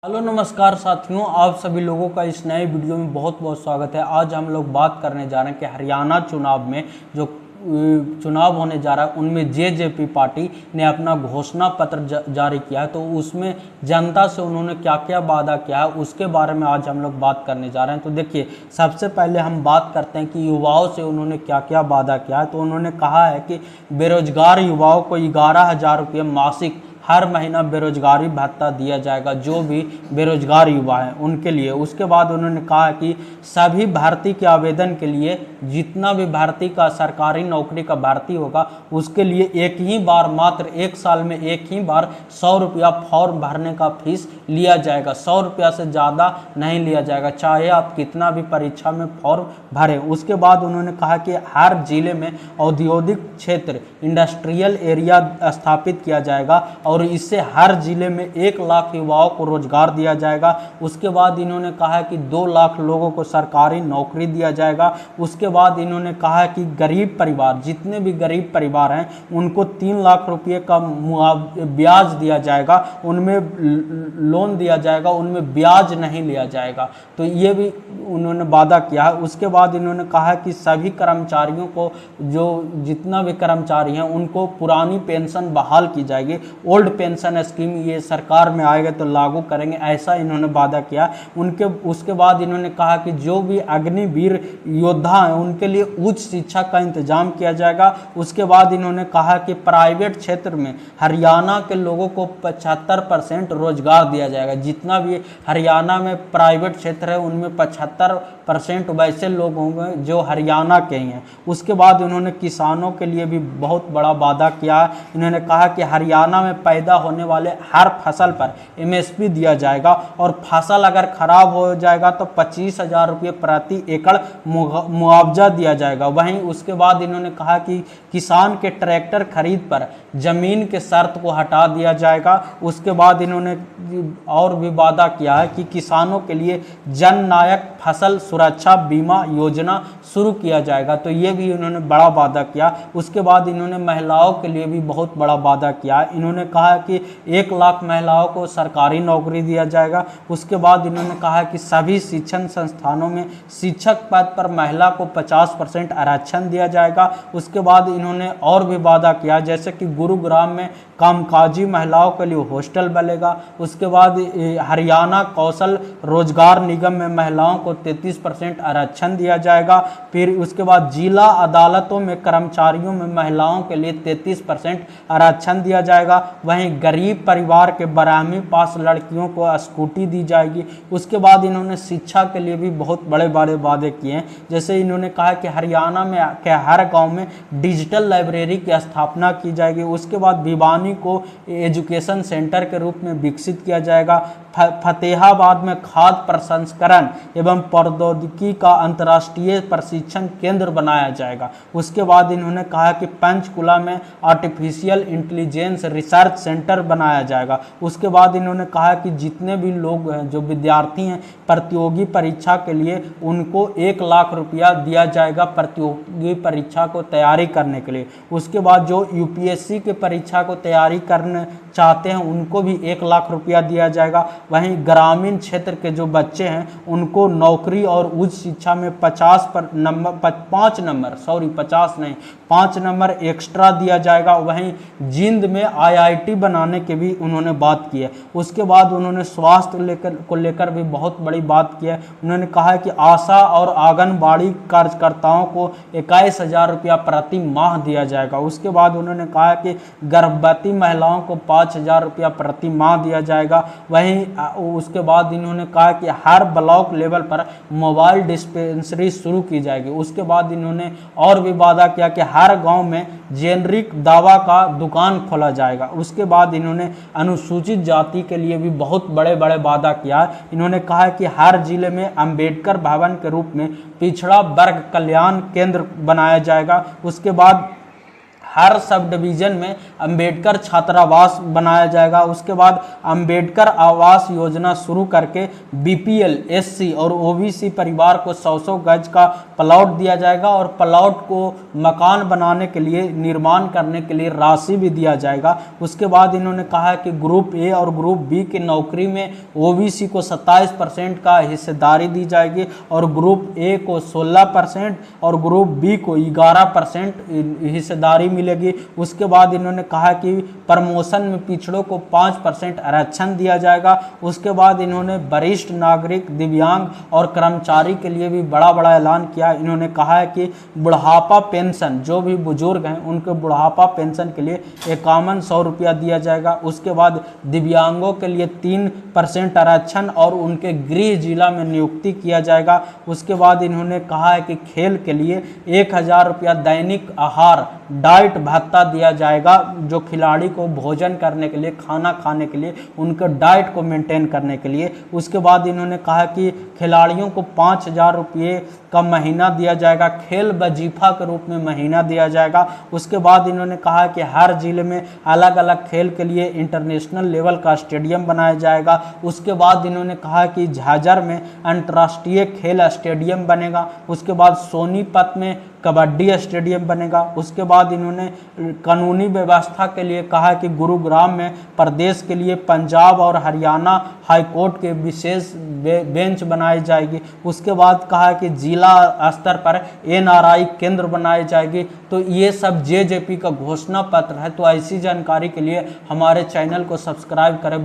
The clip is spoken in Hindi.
हेलो नमस्कार साथियों, आप सभी लोगों का इस नए वीडियो में बहुत बहुत स्वागत है। आज हम लोग बात करने जा रहे हैं कि हरियाणा चुनाव में जो चुनाव होने जा रहा है उनमें जेजेपी पार्टी ने अपना घोषणा पत्र जारी किया है, तो उसमें जनता से उन्होंने क्या क्या वादा किया है उसके बारे में आज हम लोग बात करने जा रहे हैं। तो देखिए, सबसे पहले हम बात करते हैं कि युवाओं से उन्होंने क्या क्या वादा किया है। तो उन्होंने कहा है कि बेरोजगार युवाओं को 11,000 रुपये मासिक हर महीना बेरोजगारी भत्ता दिया जाएगा, जो भी बेरोजगार युवा हैं उनके लिए। उसके बाद उन्होंने कहा कि सभी भर्ती के आवेदन के लिए जितना भी भर्ती का सरकारी नौकरी का भर्ती होगा उसके लिए एक ही बार, मात्र एक साल में एक ही बार 100 रुपया फॉर्म भरने का फीस लिया जाएगा। 100 रुपया से ज़्यादा नहीं लिया जाएगा, चाहे आप कितना भी परीक्षा में फॉर्म भरें। उसके बाद उन्होंने कहा कि हर जिले में औद्योगिक क्षेत्र, इंडस्ट्रियल एरिया स्थापित किया जाएगा और इससे हर जिले में 1 लाख युवाओं को रोजगार दिया जाएगा। उसके बाद इन्होंने कहा कि 2 लाख लोगों को सरकारी नौकरी दिया जाएगा। उसके बाद इन्होंने कहा कि गरीब परिवार, जितने भी गरीब परिवार हैं उनको 3 लाख रुपये का ब्याज दिया जाएगा, उनमें लोन दिया जाएगा, उनमें ब्याज नहीं लिया जाएगा। तो ये भी उन्होंने वादा किया है। उसके बाद इन्होंने कहा कि सभी कर्मचारियों को, जो जितना भी कर्मचारी हैं उनको पुरानी पेंशन बहाल की जाएगी। ओल्ड पेंशन स्कीम ये सरकार में आएगा तो लागू करेंगे, ऐसा इन्होंने वादा किया। उसके बाद इन्होंने कहा कि जो भी अग्निवीर योद्धा हैं उनके लिए उच्च शिक्षा का इंतजाम किया जाएगा। उसके बाद इन्होंने कहा कि प्राइवेट क्षेत्र में हरियाणा के लोगों को 75% रोजगार दिया जाएगा। जितना भी हरियाणा में प्राइवेट क्षेत्र है उनमें 75% वैसे लोग होंगे जो हरियाणा के ही हैं। उसके बाद उन्होंने किसानों के लिए भी बहुत बड़ा वादा किया। इन्होंने कहा कि हरियाणा में पैदा होने वाले हर फसल पर MSP दिया जाएगा और फसल अगर खराब हो जाएगा तो 25,000 रुपये प्रति एकड़ मुआवजा दिया जाएगा। वहीं उसके बाद इन्होंने कहा कि किसान के ट्रैक्टर खरीद पर जमीन के शर्त को हटा दिया जाएगा। उसके बाद इन्होंने और भी वादा किया है कि किसानों के लिए जननायक फसल सुरक्षा बीमा योजना शुरू किया जाएगा। तो ये भी इन्होंने बड़ा वादा किया। उसके बाद इन्होंने महिलाओं के लिए भी बहुत बड़ा वादा किया। इन्होंने कहा कि 1 लाख महिलाओं को सरकारी नौकरी दिया जाएगा। उसके बाद इन्होंने कहा कि सभी शिक्षण संस्थानों में शिक्षक पद पर महिला को 50% आरक्षण दिया जाएगा। उसके बाद इन्होंने और भी वादा किया, जैसे कि गुरुग्राम में कामकाजी महिलाओं के लिए हॉस्टल बनेगा। उसके बाद हरियाणा कौशल रोजगार निगम में महिलाओं को 33% आरक्षण दिया जाएगा। फिर उसके बाद जिला अदालतों में कर्मचारियों में महिलाओं के लिए 33% आरक्षण दिया जाएगा। वहीं गरीब परिवार के 12वीं पास लड़कियों को स्कूटी दी जाएगी। उसके बाद इन्होंने शिक्षा के लिए भी बहुत बड़े बड़े वादे किए हैं, जैसे इन्होंने कहा कि हरियाणा में के हर गांव में डिजिटल लाइब्रेरी की स्थापना की जाएगी। उसके बाद भिवानी को एजुकेशन सेंटर के रूप में विकसित किया जाएगा। फतेहाबाद में खाद्य प्रसंस्करण एवं प्रौद्योगिकी का अंतर्राष्ट्रीय प्रशिक्षण केंद्र बनाया जाएगा। उसके बाद इन्होंने कहा कि पंचकुला में आर्टिफिशियल इंटेलिजेंस रिसर्च सेंटर बनाया जाएगा। उसके बाद इन्होंने कहा कि जितने भी लोग हैं, जो विद्यार्थी हैं, प्रतियोगी परीक्षा के लिए उनको 1 लाख रुपया दिया जाएगा प्रतियोगी परीक्षा को तैयारी करने के लिए। उसके बाद जो UPSC की परीक्षा को तैयारी करने चाहते हैं उनको भी 1 लाख रुपया दिया जाएगा। वहीं ग्रामीण क्षेत्र के जो बच्चे हैं उनको नौकरी और उच्च शिक्षा में 5 नंबर एक्स्ट्रा दिया जाएगा। वहीं जिंद में IIT बनाने के भी उन्होंने बात की है। उसके बाद उन्होंने स्वास्थ्य को लेकर भी बहुत बड़ी बात की है। उन्होंने कहा कि आशा और आंगनबाड़ी कार्यकर्ताओं को 21,000 रुपया प्रति माह दिया जाएगा। उसके बाद उन्होंने कहा कि गर्भवती महिलाओं को 5,000 रुपया प्रति माह दिया जाएगा। वहीं उसके बाद इन्होंने कहा कि हर ब्लॉक लेवल पर मोबाइल डिस्पेंसरी शुरू की जाएगी। उसके बाद इन्होंने और भी वादा किया कि हर गांव में जेनरिक दवा का दुकान खोला जाएगा। उसके बाद इन्होंने अनुसूचित जाति के लिए भी बहुत बड़े बड़े वादा किया। इन्होंने कहा कि हर जिले में अंबेडकर भवन के रूप में पिछड़ा वर्ग कल्याण केंद्र बनाया जाएगा। उसके बाद हर सब डिवीजन में अंबेडकर छात्रावास बनाया जाएगा। उसके बाद अंबेडकर आवास योजना शुरू करके बीपीएल, एससी और ओबीसी परिवार को 100-100 गज का प्लॉट दिया जाएगा और प्लॉट को मकान बनाने के लिए, निर्माण करने के लिए राशि भी दिया जाएगा। उसके बाद इन्होंने कहा कि ग्रुप ए और ग्रुप बी की नौकरी में ओबीसी को 27% का हिस्सेदारी दी जाएगी और ग्रुप ए को 16% और ग्रुप बी को 11% हिस्सेदारी मिलेगी। उसके बाद इन्होंने कहा कि प्रमोशन में पिछड़ों को 5% आरक्षण दिया जाएगा। उसके बाद इन्होंने वरिष्ठ नागरिक, दिव्यांग और कर्मचारी के लिए भी बड़ा बड़ा ऐलान किया। इन्होंने कहा है कि बुढ़ापा पेंशन, जो भी बुजुर्ग हैं उनके बुढ़ापा पेंशन के लिए 5100 रुपया दिया जाएगा। उसके बाद दिव्यांगों के लिए 3% आरक्षण और उनके गृह जिला में नियुक्ति किया जाएगा। उसके बाद इन्होंने कहा है कि खेल के लिए 1000 रुपया दैनिक आहार, डाइट भत्ता दिया जाएगा, जो खिलाड़ी को भोजन करने के लिए, खाना खाने के लिए, उनके डाइट को मेंटेन करने के लिए। उसके बाद इन्होंने कहा कि खिलाड़ियों को 5000 रुपये का महीना दिया जाएगा, खेल वजीफा के रूप में महीना दिया जाएगा। उसके बाद इन्होंने कहा कि हर जिले में अलग अलग खेल के लिए इंटरनेशनल लेवल का स्टेडियम बनाया जाएगा। उसके बाद इन्होंने कहा कि झाझर में अंतर्राष्ट्रीय खेल स्टेडियम बनेगा। उसके बाद सोनीपत में कबड्डी स्टेडियम बनेगा। उसके बाद इन्होंने कानूनी व्यवस्था के लिए कहा कि गुरुग्राम में प्रदेश के लिए पंजाब और हरियाणा हाईकोर्ट के विशेष बेंच बनाई जाएगी। उसके बाद कहा कि जिला स्तर पर एनआरआई केंद्र बनाई जाएगी। तो ये सब जेजेपी का घोषणा पत्र है। तो ऐसी जानकारी के लिए हमारे चैनल को सब्सक्राइब करें।